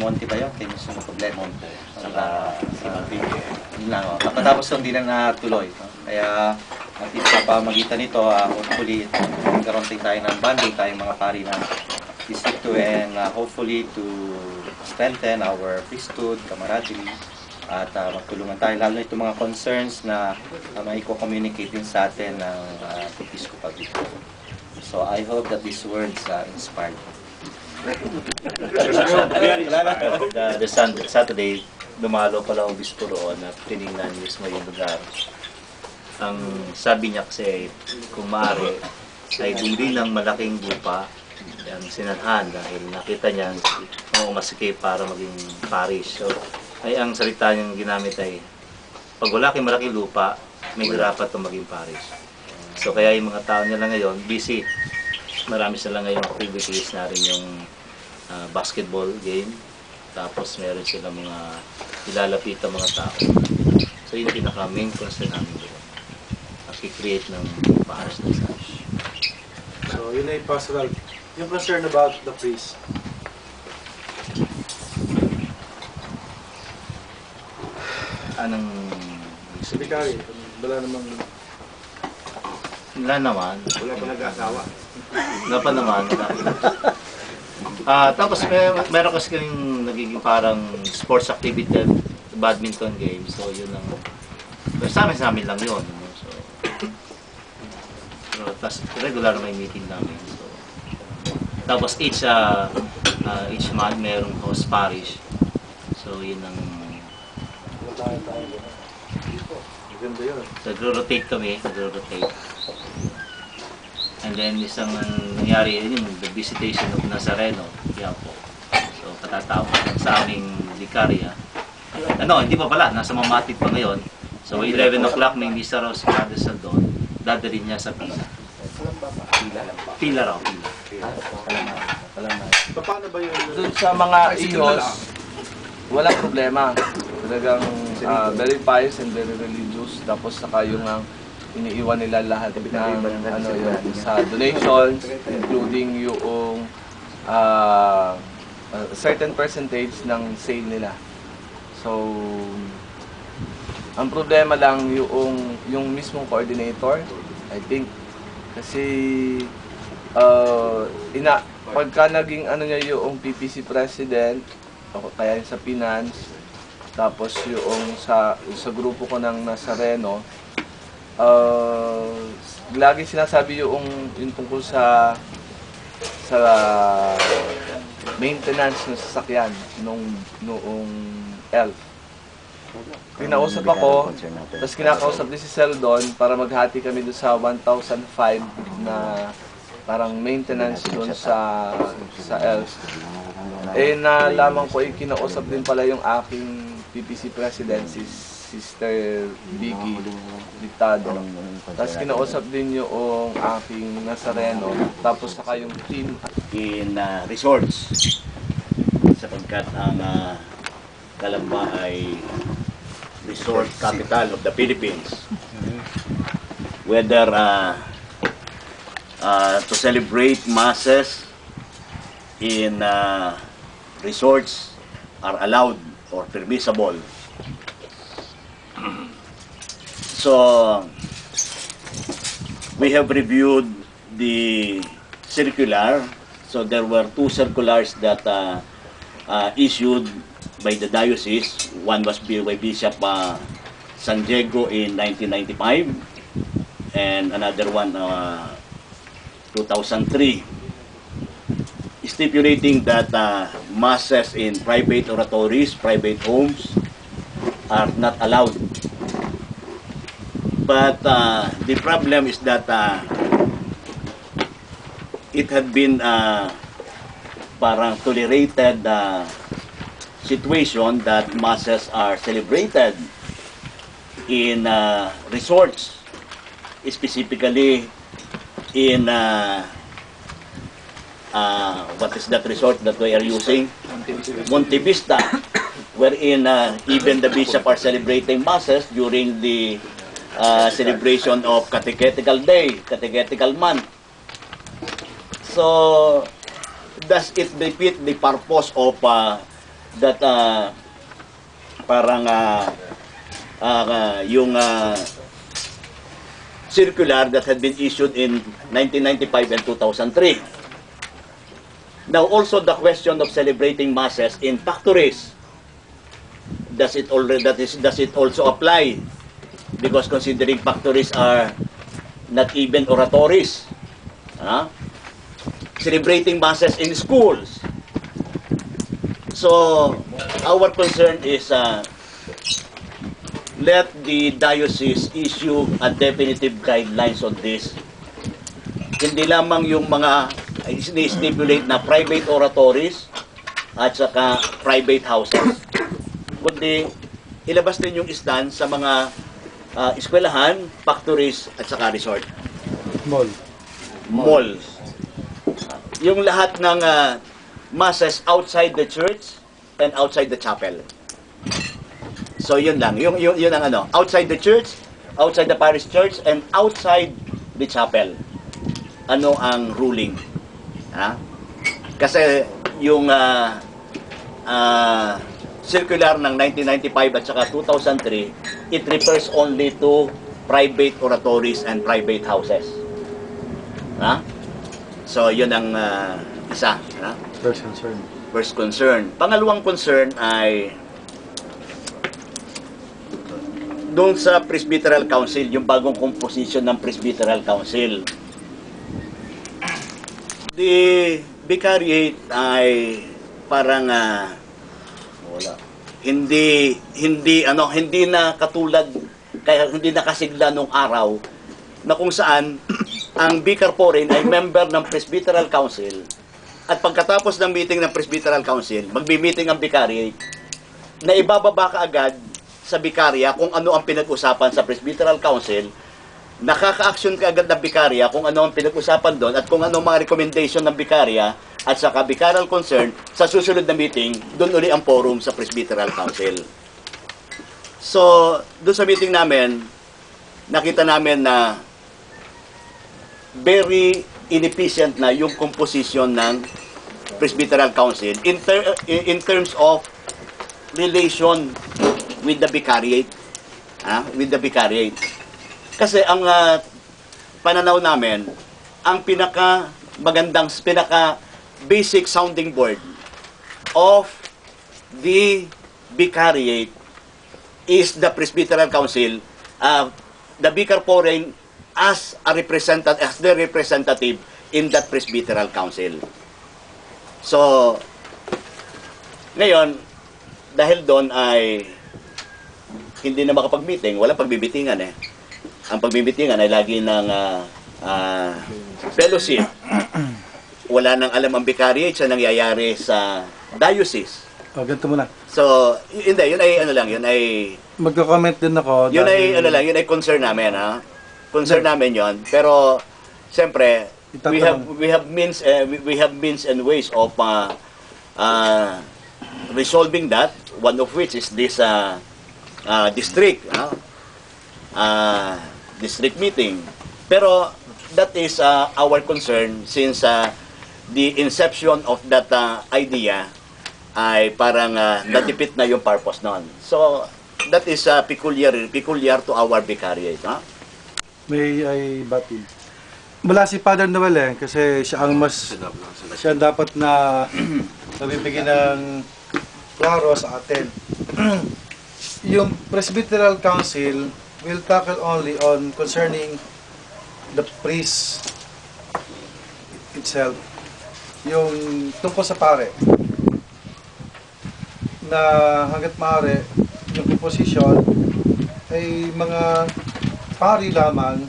Monte ba yun? Kay Mr. Problema. Saka si Mabige. Yun lang, kapatapos hindi na natuloy. Kaya at least sa pamagitan nito, hopefully, magkaroon tayo ng banding tayong mga pari na distrito and hopefully to strengthen our priesthood, camaraderie, at magtulungan tayo, lalo na itong mga concerns na maiko-communicate din sa atin ng Episcopal dito. So I hope that these words inspired. The Saturday, dumalo pala ang obispo roon at tinignan mismo yung lugar. Ang sabi niya kasi, kung maaari, ay bumili ng malaking lupa ang sinanhan dahil nakita niya masikip para maging parish. So, ay ang salita niyang ginamit ay, pag wala kayong malaking lupa, may dapat itong maging parish. So, kaya yung mga tao nila ngayon, busy. Marami sila ngayon activities na rin yung basketball game. Tapos meron sila mga ilalapit ang mga tao. So, yun yung pinaka-main concern namin doon. Nakikreate ng parish na such. So, yun ay pastoral. Yung concern about the priest. Anong Secretary, wala namang... Wala naman. Wala pa nag-asawa. Wala pa naman. Tapos meron kasi kaming nagiging parang sports activity, badminton game. So yun ang... Sa amin lang yun. So, tapos regular na may meeting namin. So, tapos each month merong host parish. So yun ang... Maganda yun. Nagro-rotate kami, nagro-rotate. And then isang nangyari yun, the visitation of Nazareno, yan po. So katatapos sa aming Vicaria. Hindi pa pala, nasa Mamatid pa ngayon. So 11 o'clock may misa raw si Father Saldon, dadalhin niya sa Pila. Pila raw, Pila. Paano ba yun? Doon sa mga ios, walang problema. Talagang very pious and very religious. Tapos saka yung iniiwan nila lahat ng yun, sa donations, including yung certain percentage ng sale nila. So, ang problema lang yung mismong coordinator, I think, kasi pagka naging niya yung PPC president, o kaya sa finance, tapos yung sa grupo ko ng Nazareno, lagi sinasabi yung tungkol sa maintenance ng sasakyan noong ELF. Kinausap ako, tapos kinakausap din si Seldon para maghati kami doon sa 1,005 na parang maintenance doon sa ELF. Nalaman ko, kinausap din pala yung aking PPC president, si Sister Vicky Dictado. Tapos kinausap din yung aking Nazareno. Tapos saka yung team in resorts sapagkat ang Calamba ay resort capital of the Philippines. Whether to celebrate masses in resorts are allowed or permissible. So we have reviewed the circular. So there were two circulars that issued by the diocese. One was by Bishop San Diego in 1995 and another one 2003, stipulating that masses in private oratories, private homes are not allowed. But the problem is that it had been parang tolerated situation that masses are celebrated in resorts, specifically in what is that resort that we are using? Monte Vista, wherein even the bishop are celebrating masses during the celebration of Catechetical Day, Catechetical Month. So, does it defeat the purpose of that parang yung circular that had been issued in 1995 and 2003. Now also the question of celebrating masses in factories. Does it also apply? Because considering factories are not even oratories. Celebrating masses in schools. So our concern is let the diocese issue a definitive guidelines on this. Hindi lamang yung mga stipulate na private oratories at saka private houses, kundi ilabas din yung stand sa mga eskwelahan, factories at saka resort. Malls. Yung lahat ng masses outside the church and outside the chapel. So yun lang, yun ang outside the church, outside the parish church, and outside the chapel. Ano ang ruling? Kasi yung circular ng 1995 at saka 2003, it refers only to private oratories and private houses. So yun ang isa. First concern. Pangalawang concern ay doon sa Presbyteral Council, yung bagong composition ng Presbyteral Council. The vicariate ay parang hindi na katulad, kaya hindi nakasigla nung araw na kung saan ang vicar foreign ay member ng Presbyteral Council at pagkatapos ng meeting ng Presbyteral Council, magbi-meeting ang vicariate na ibababa ka agad sa bikarya kung ano ang pinag-usapan sa Presbyteral Council, nakaka-action ka agad ng bikarya kung ano ang pinag-usapan doon at kung ano ang mga recommendation ng bikarya at saka vicarial concern sa susunod na meeting, doon uli ang forum sa Presbyteral Council. So, doon sa meeting namin, nakita namin na very inefficient na yung composition ng Presbyteral Council in terms of relation with the vicariate. Kasi ang pananaw namin, ang pinaka basic sounding board of the vicariate is the Presbyteral Council, the vicar foreign as the representative in that Presbyteral Council. So, ngayon, dahil doon ay hindi na makapag-meeting, walang pagbibitingan eh. Ang pagbibitingan ay lagi ng fellowship. Wala nang alam ang vicariate sa nangyayari sa diocese. Ganito muna. So, yun ay Magko-comment din ako. yun ay concern namin, Concern namin yon. Pero siyempre, we have means and ways of resolving that, one of which is this district meeting. Pero that is our concern since the inception of that idea ay parang natipit na yung purpose nun. So that is peculiar to our vicariate. May I batid. Mula si Father Noel kasi siya ang dapat na nabibigyan ng klaro sa atin. Yung Presbyteral Council will tackle only on concerning the priest itself. Yung tungkol sa pare. Na hanggat maaari, yung composition ay mga pari lamang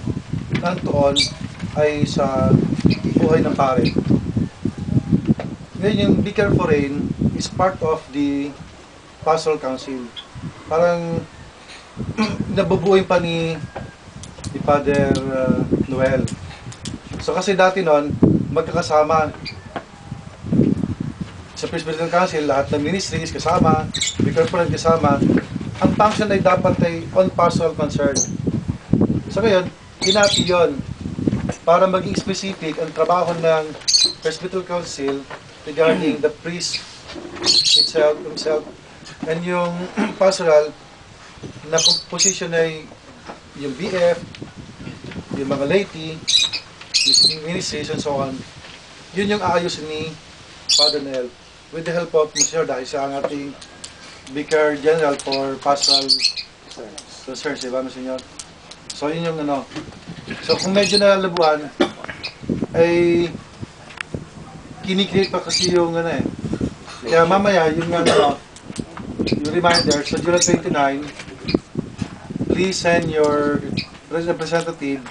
nandoon ay sa buhay ng pare. Ngayon yung vicar foreign is part of the pastoral council. Parang nabubuhay pa ni Father Noel. So kasi dati noon, magkakasama sa Presbyterian Council, lahat ng ministries kasama, vicar foreign kasama. Ang function ay dapat ay on pastoral concern. So ngayon, hinati yun para maging specific ang trabaho ng Presbyterian Council regarding the priest himself. And yung pastoral na position ay yung BF, yung mga laity, ministries and so on. Yun yung aayos ni Father Nel with the help of Monsignor dahil siya ang ating Vicar General for Pastoral Concerns, diba, Monsignor? So, yun yung ano. So, kung medyo nalalabuan, ay kinikreate pa kasi yung ano eh. Kaya mamaya, yung ano, yung reminder, so July 29, please send your representative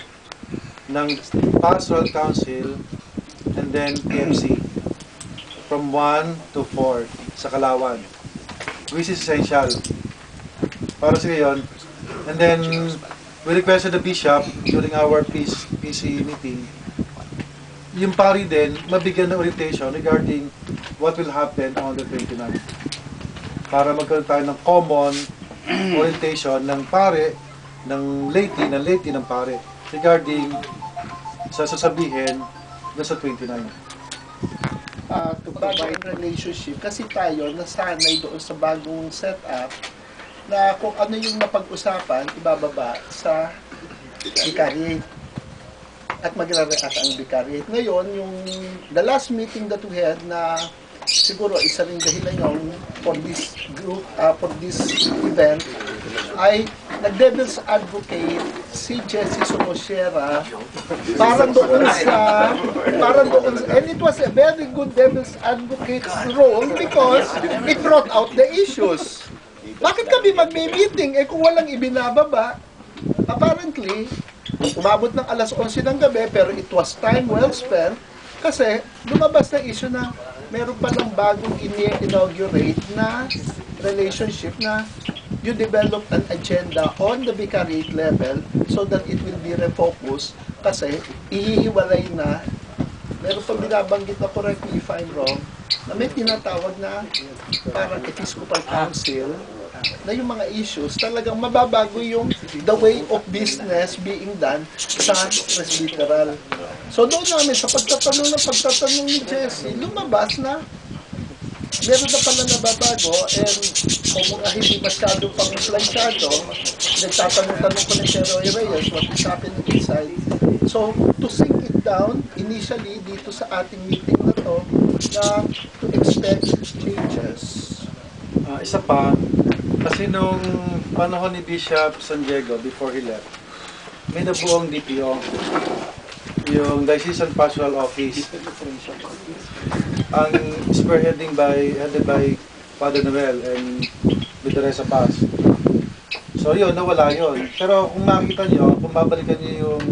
ng Pastoral Council and then PMC from 1 to 4 sa Kalawan, which is essential para sa ngayon. And then we requested the bishop during our PC meeting, yung pari din mabigyan ng orientation regarding what will happen on the 29 para magkaroon tayo ng common orientation ng pare, ng laity ng pare regarding sa sasabihin na sa 29. To provide relationship kasi tayo nasanay doon sa bagong setup na kung ano yung napag-usapan ibababa sa vicariate at magre-react ang vicariate. Ngayon, yung the last meeting that we had na siguro isa ring dahilan yung for this group, for this event ay nag-devil's advocate si Jessie Somosera parang doon and it was a very good devil's advocate role because it brought out the issues. Bakit kami magme-meeting kung walang ibinababa? Apparently, umabot ng alas 11 ng gabi pero it was time well spent kasi lumabas na issue na meron pa ng bagong inaugurate na relationship na you develop an agenda on the vicariate level so that it will be refocused kasi ihihiwalay na meron pang binabanggit na, correct me if I'm wrong, na may tinatawag na parang Episcopal Council na yung mga issues talagang mababago yung the way of business being done sa presbyteral. So doon namin sa pagtatanong ni Jessie, lumabas na meron na pala nababago and kung mga hindi masyado pang plansyado, nagtatanong-tanong ko ni Sir Roy Reyes what is happening inside. So to sink it down, initially dito sa ating meeting na to, na to expect changes. Isa pa, kasi nung panahon ni Bishop San Diego before he left, may nabuong DPO, yung Diocesan Pastoral Office, ang headed by Father Noel and with Teresa Paz. So yun, nawala yun. Pero kung makikita nyo, kung babalikan nyo yung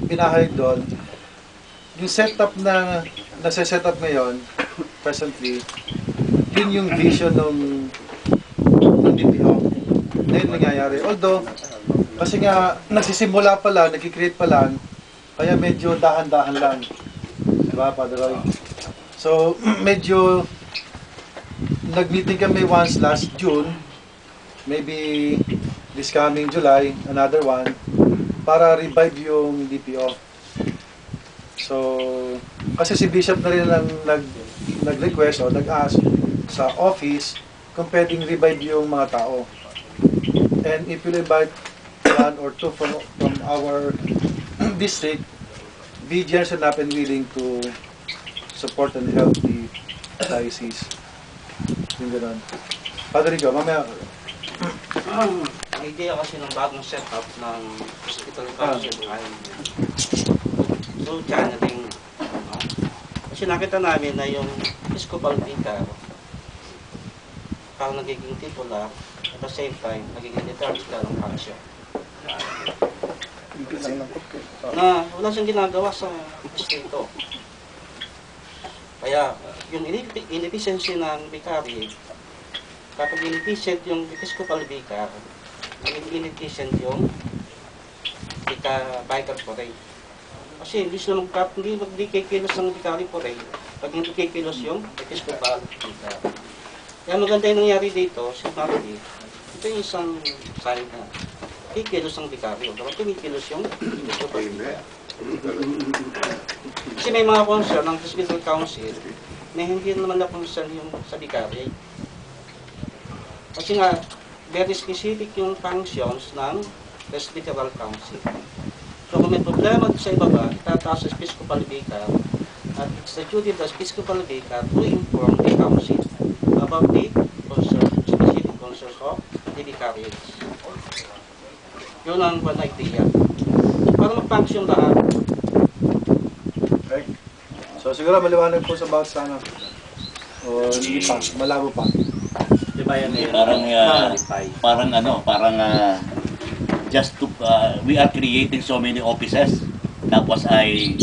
pinahayag doon, yung setup na nasa-setup ngayon, presently, yun yung vision ng DPO na yun nangyayari. Although, kasi nga, nagsisimula pa lang, nag-create pa lang, kaya medyo dahan-dahan lang. Diba, Father Roy? So, medyo nag-meeting kami once last June, maybe this coming July, another one, para revive yung DPO. So, kasi si Bishop na rin ang nag-request o nag-ask sa office kung pwedeng revive yung mga tao. And if you invite one or two from our district, be generous enough and willing to support and help the diocese. Yung gano'n. Padre Rico, mamaya. Ang idea kasi ng bagong setup ng hospital council ay so channeling. Kasi nakita namin na yung Episcopal Vicar parang nagiging titular at the same time nagiging liturgical ng function. Na wala siyang ginagawa sa distrito. Kaya yung inefficiency ng vicary, kapag inefficient yung Episcopal Vicar, inefficient yung vicar po rin. Kasi hindi sila hindi kikilos ng vicary po rin pag hindi kikilos yung Episcopal Vicar. Kaya maganda yung nangyari dito, si Marty, ito yung isang sign na kikilos ang vicaryo. Dapat kumikilos yung Episcopal Vicar. Kasi may mga concern ng Hospital Council na hindi naman na-concern yung sa vicariate. Kasi nga, very specific yung functions ng Presbyteral Council. So kung may problema sa ibaba, itataas sa Episcopal Vicar at it's the duty of the Episcopal Vicar to inform the Council about the specific concerns of the vicariates. Yun ang one idea. Para mag-function lahat. Okay. So siguro maliwanag po sa bawat sana. O hindi pa, malabo pa. Di ba yan eh? Parang just to we are creating so many offices, tapos ay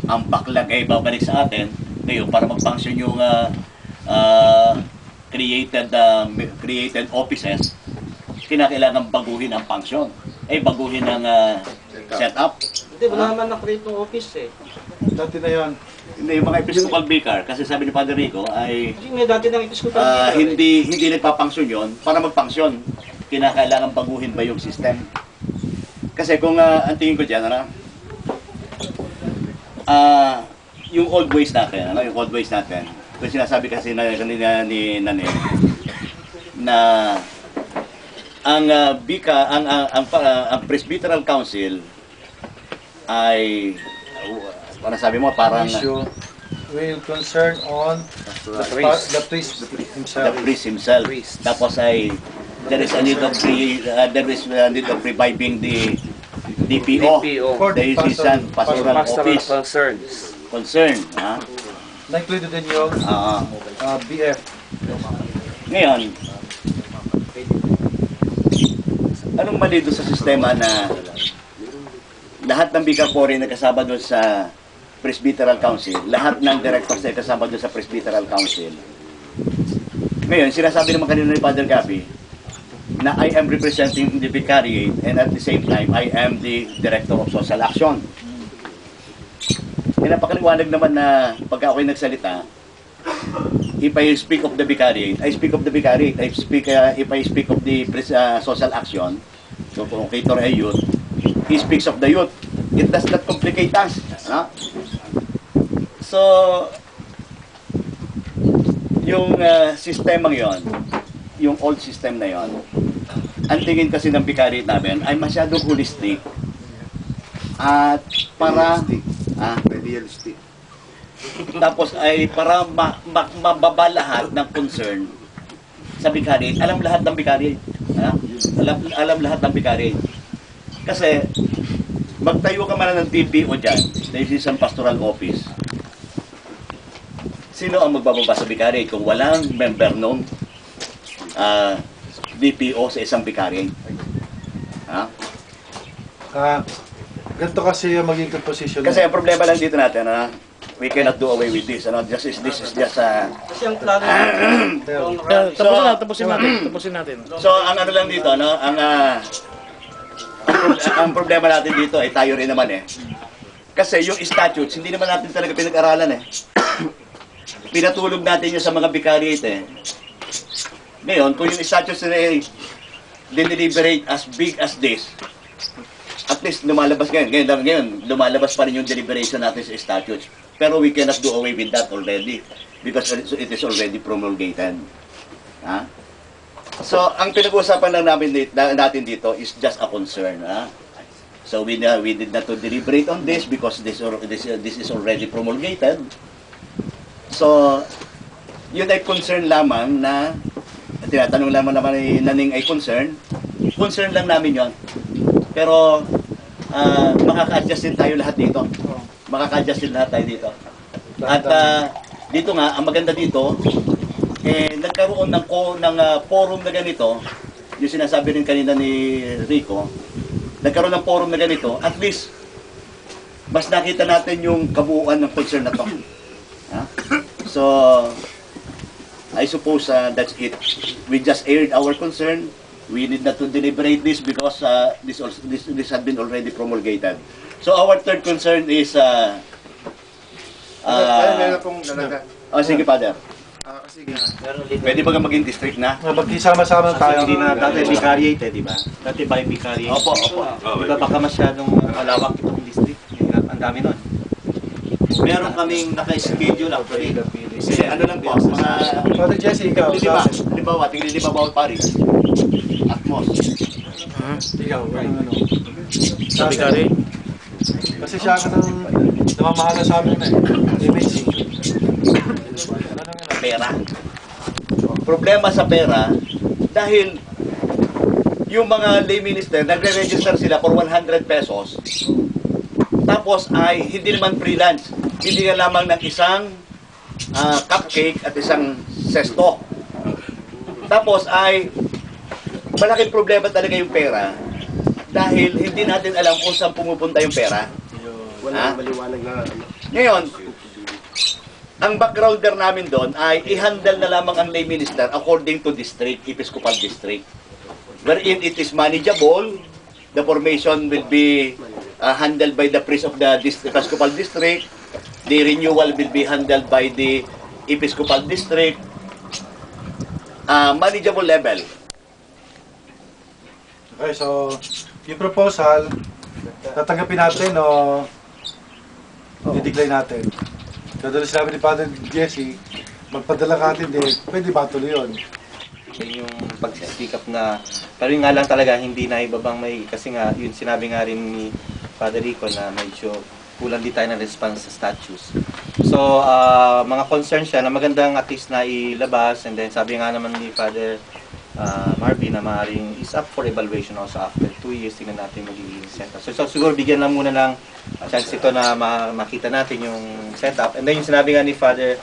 ang backlog ay babalik sa atin ngayon para mag-function yung created offices. Kinakailangan baguhin ang function, baguhin ang setup. Hindi, wala naman na-create ng office eh. Dati na yan. Hindi, yung mga Episcopal Vicar, kasi sabi ni Father Rico ay Kasi may dati ng Episcopal Vicar eh. hindi nagpa-function yon para mag-function. Kinakailangan baguhin ba yung system? Kasi kung ang tingin ko dyan, yung old ways natin, kung sinasabi kasi kanina ni Nani, na ang Presbyteral Council ay ano sabi mo parang Issue will concern on the priest himself. the priest himself. Tapos ay there is a need of reviving the DPO, For the the Assistant Pastoral Office concern. Na included din yung BF. Ngayon, anong mali doon sa sistema na lahat ng Vicar Pori na kasama doon sa Presbyteral Council, lahat ng directors na kasama doon sa Presbyteral Council. Ngayon, sinasabi naman kanina ni Father Gabi na I am representing the Vicariate and at the same time, I am the Director of Social Action. Napakaliwanag naman na pagka ako'y nagsalita, if I speak of the Vicariate, I speak of the Vicariate. If I speak of the Social Action, so kung Cator ay youth, he speaks of the youth. It does not complicate us. So, yung sistemang yon, yung old system na yon, ang tingin kasi ng Vicariate namin ay masyadong holistic at para Idealistic. tapos ay para mababa lahat ng concern sa Vicariate. Alam lahat ng Vicariate. Alam lahat ng Vicariate. Kasi magtayo ka man ng DPO dyan, the Assistant Pastoral Office. Sino ang magbababa sa Vicariate kung walang member nung DPO sa isang Vicariate? Ganito kasi yung maging composition. Kasi ang problema lang dito natin, we cannot do away with this. This is just Kasi ang plano Tapusin natin. So ang ano lang dito, ang problema natin dito ay tayo rin naman Kasi yung statutes, hindi naman natin talaga pinag-aralan Pinatulog natin yun sa mga vicariate Ngayon, kung yung statutes na deliberate as big as this, at least lumalabas ngayon lumalabas pa rin yung deliberation natin sa statutes. Pero we cannot do away with that already because it is already promulgated. So, ang pinag-uusapan lang natin dito is just a concern. So, we did not to deliberate on this because this is already promulgated. So, yun ay concern lamang na tinatanong naman ni Naning ay concern lang namin yon. Pero makaka-adjust din tayo lahat dito. Makaka-adjust din lahat tayo dito. At dito nga, ang maganda dito, nagkaroon ng forum na ganito, yung sinasabi rin kanina ni Rico, nagkaroon ng forum na ganito, at least, mas nakita natin yung kabuuan ng concern na to. So, I suppose that's it. We just aired our concern. We need not to deliberate this because this had been already promulgated. So our third concern is meron pong dalaga. sige, Father. Kasi nga, Pwede ba maging district na? magkisama-sama tayo. Hindi na dati vicariate di ba? Dati by vicariate. Opo. Di ba baka masyadong malawak itong district? Ang dami nun. Meron kaming naka-schedule actually Kasi ano lang po, mga Father Jesse, ikaw, lima, sa halimbawa, tingin lima bawat paris. Atmos. ikaw, ano? Sa Bicari? Kasi siya ka nang namamahala sa amin na eh. Imaging. Pera. Problema sa pera, dahil yung mga lay minister, nagre-register sila for 100 pesos. Tapos ay hindi naman freelance. Hindi nga lamang ng isang cupcake at isang sesto. Tapos ay malaking problema talaga yung pera dahil hindi natin alam kung saan pumupunta yung pera. Wala maliwanag na Ngayon, ang backgrounder namin doon ay i-handle na lamang ang lay minister according to district, episcopal district. Wherein it is manageable, the formation will be handled by the priest of the episcopal district, the renewal will be handled by the episcopal district, manageable level. Okay, so, yung proposal, tatanggapin natin o i-decline natin. Kadali sinabi ni Father Jesse, magpadala ka natin din, pwede ba tuloy yun? Yun yung pag-speak up na, pero yun nga lang talaga, hindi na ibabang may, kasi nga, yun sinabi nga rin ni Father Rico na medyo kulang di tayo ng response sa statues. So, mga concern siya na magandang at least na ilabas, and then sabi nga naman ni Father Marvin na maaaring is up for evaluation also after 2 years, tingnan natin magiging setup. So siguro bigyan lang muna ng chance ito na makita natin yung setup. And then yung sinabi nga ni Father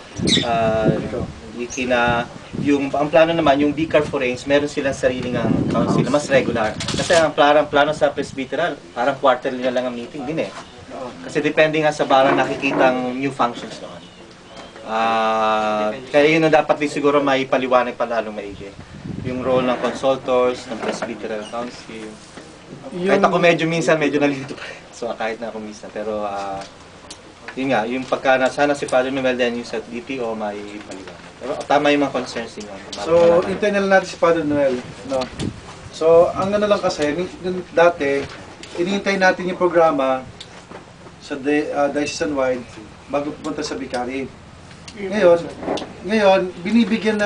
Ricky na ang plano naman, yung Vicar Forains, meron silang sariling ang council na mas regular. Kasi ang plano sa presbyteral, parang quarterly na lang ang meeting din eh. Kasi depende nga sa barang nakikitang new functions noon. Kaya yun na dapat din siguro maipaliwanag pa lalong maigi. Yung role ng consultors, ng presbyteral council. Kahit ako medyo nalilito pa rin. So kahit na ako minsan. Pero yun nga, yung pagka sana si Father Noel din yung sa DPO may paliwanag. Pero tama yung mga concerns din yun. So, hintayin na lang natin si Father Noel. No? So, ang ano lang kasi, dati, inihintay natin yung programa sa diocesan-wide bago pumunta sa Vicari. Ngayon, binibigyan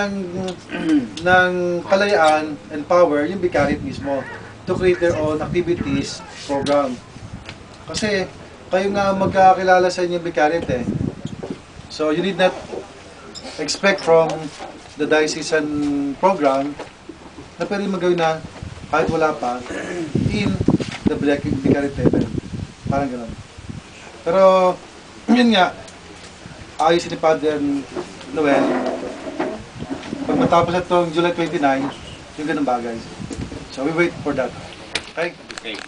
ng kalayaan and power yung Vicariate mismo to create their own activities, program. Kasi, kayo nga magkakilala sa inyong Vicariate eh. So, you need not expect from the diocesan program na pwede magawin na kahit wala pa in the Vicariate level. Parang gano'n. Pero, yun nga, ayos ni Father Noel, pag matapos na itong July 29, yung ganun bagay. So, we wait for that. Okay? Okay.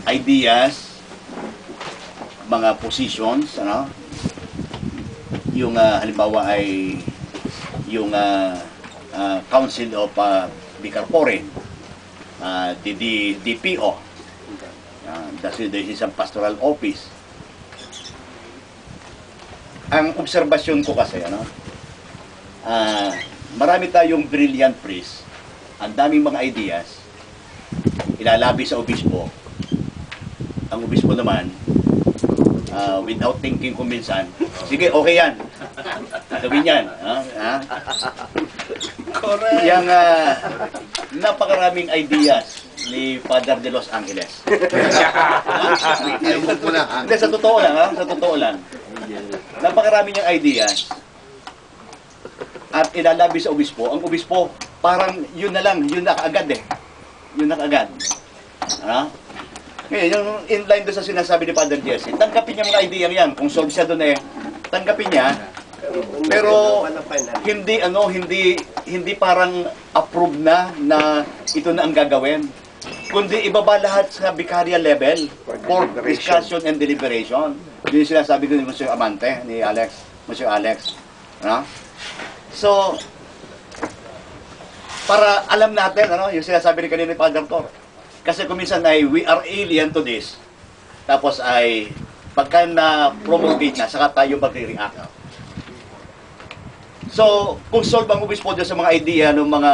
Ideas, mga positions, ano? Yung halimbawa ay yung Council of Vicar Foreign, DPO, the isang pastoral office. Ang obserbasyon ko kasi, ano, marami tayong brilliant priest, ang daming mga ideas, ilalabi sa obispo. Ang obispo naman, without thinking kung minsan, sige, okay yan. Gawin yan. Correct. Yang napakaraming ideas ni Father de Los Angeles. Hindi, sa totoo lang, ha? Sa totoo lang. Napakarami niyang ideas. At ilalabi sa obispo. Ang obispo, parang yun na lang, yun na kaagad eh. Yun na kaagad. Ngayon, yung inline doon sa sinasabi ni Father Jesse, tanggapin niya mga idea yan. Kung solve siya doon eh, tanggapin niya. Pero hindi parang approve na ito na ang gagawin. Kundi ibaba lahat sa vicarial level for discussion and deliberation. Yun yung sinasabi ko ni Monsieur Amante, ni Monsieur Alex. So, para alam natin, yung sinasabi ni kanina ni Father Tor. Kasi kung minsan ay we are alien to this, tapos ay pagka na-promulgate na, saka tayo magre-react. So, kung solve ang obispo dyan sa mga idea ng mga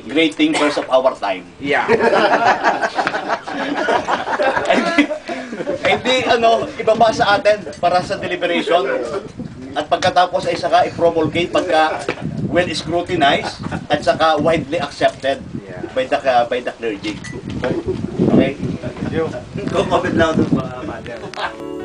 great thinkers of our time. Yeah. hindi ibaba sa atin para sa deliberation. At pagkatapos ay saka i-promulgate pagka well scrutinized at saka widely accepted by the clergy. Okay? Thank you. Comment lang doon, Father.